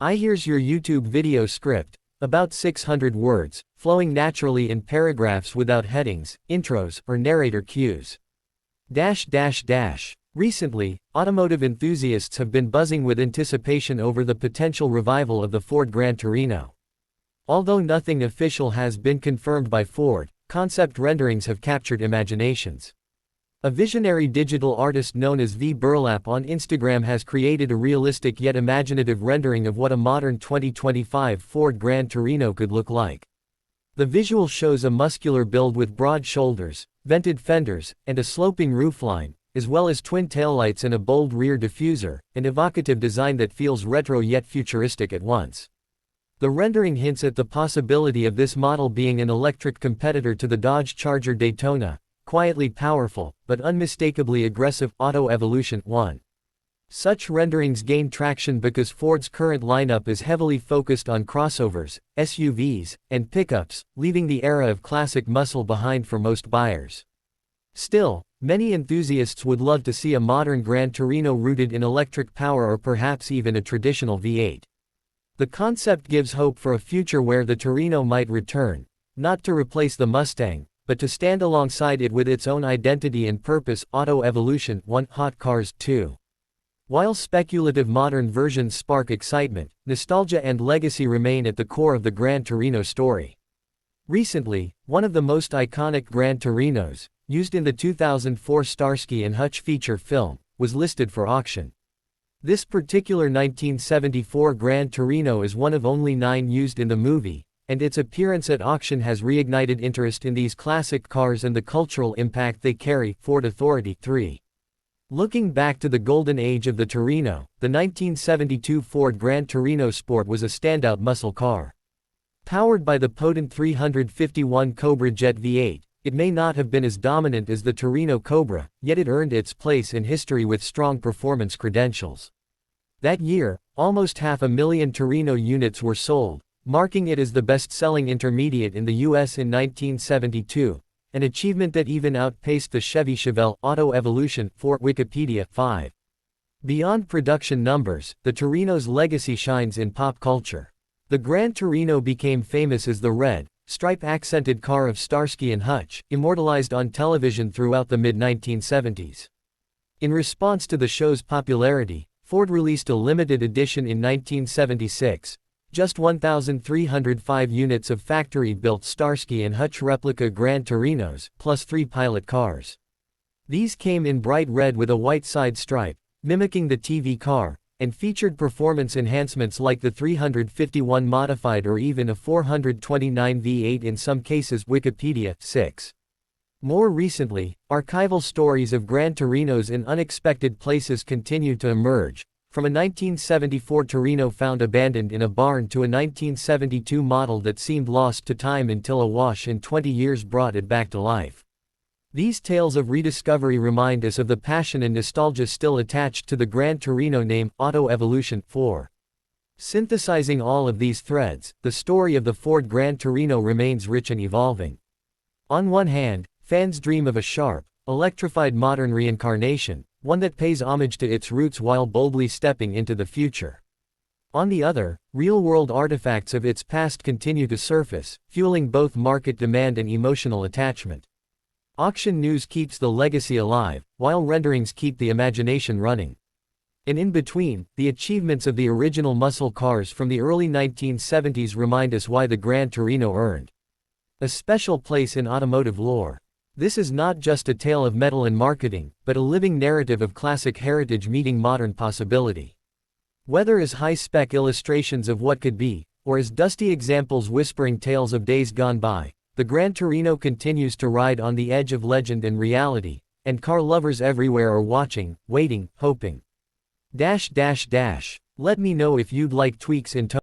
Here's your YouTube video script, about 600 words, flowing naturally in paragraphs without headings, intros, or narrator cues. Recently, automotive enthusiasts have been buzzing with anticipation over the potential revival of the Ford Gran Torino. Although nothing official has been confirmed by Ford, concept renderings have captured imaginations. A visionary digital artist known as V Burlap on Instagram has created a realistic yet imaginative rendering of what a modern 2025 Ford Gran Torino could look like. The visual shows a muscular build with broad shoulders, vented fenders, and a sloping roofline, as well as twin taillights and a bold rear diffuser, an evocative design that feels retro yet futuristic at once. The rendering hints at the possibility of this model being an electric competitor to the Dodge Charger Daytona, quietly powerful, but unmistakably aggressive, Auto Evolution 1. Such renderings gain traction because Ford's current lineup is heavily focused on crossovers, SUVs, and pickups, leaving the era of classic muscle behind for most buyers. Still, many enthusiasts would love to see a modern Gran Torino rooted in electric power or perhaps even a traditional V8. The concept gives hope for a future where the Torino might return, not to replace the Mustang, but to stand alongside it with its own identity and purpose. Auto Evolution 1, HotCars 2. While speculative modern versions spark excitement, nostalgia and legacy remain at the core of the Gran Torino story. Recently, one of the most iconic Gran Torinos, used in the 2004 Starsky and Hutch feature film, was listed for auction. This particular 1974 Gran Torino is one of only 9 used in the movie, and its appearance at auction has reignited interest in these classic cars and the cultural impact they carry. Ford Authority 3. Looking back to the golden age of the Torino, the 1972 Ford Gran Torino Sport was a standout muscle car. Powered by the potent 351 Cobra Jet V8, it may not have been as dominant as the Torino Cobra, yet it earned its place in history with strong performance credentials. That year, almost 500,000 Torino units were sold, marking it as the best-selling intermediate in the US in 1972, an achievement that even outpaced the Chevy Chevelle. Auto Evolution 4, Wikipedia 5. Beyond production numbers, the Torino's legacy shines in pop culture. The Gran Torino became famous as the red, stripe-accented car of Starsky and Hutch, immortalized on television throughout the mid-1970s. In response to the show's popularity, Ford released a limited edition in 1976, just 1,305 units of factory-built Starsky and Hutch replica Gran Torinos, plus 3 pilot cars. These came in bright red with a white side stripe, mimicking the TV car, and featured performance enhancements like the 351 modified or even a 429 V8 in some cases. Wikipedia 6. More recently, archival stories of Gran Torinos in unexpected places continue to emerge, from a 1974 Torino found abandoned in a barn to a 1972 model that seemed lost to time until a wash in 20 years brought it back to life. These tales of rediscovery remind us of the passion and nostalgia still attached to the Gran Torino name. Auto Evolution 4. Synthesizing all of these threads, the story of the Ford Gran Torino remains rich and evolving. On one hand, fans dream of a sharp, electrified modern reincarnation, one that pays homage to its roots while boldly stepping into the future. On the other, real-world artifacts of its past continue to surface, fueling both market demand and emotional attachment. Auction news keeps the legacy alive, while renderings keep the imagination running. And in between, the achievements of the original muscle cars from the early 1970s remind us why the Gran Torino earned a special place in automotive lore. This is not just a tale of metal and marketing, but a living narrative of classic heritage meeting modern possibility. Whether as high-spec illustrations of what could be, or as dusty examples whispering tales of days gone by, the Gran Torino continues to ride on the edge of legend and reality, and car lovers everywhere are watching, waiting, hoping. Let me know if you'd like tweaks in tone.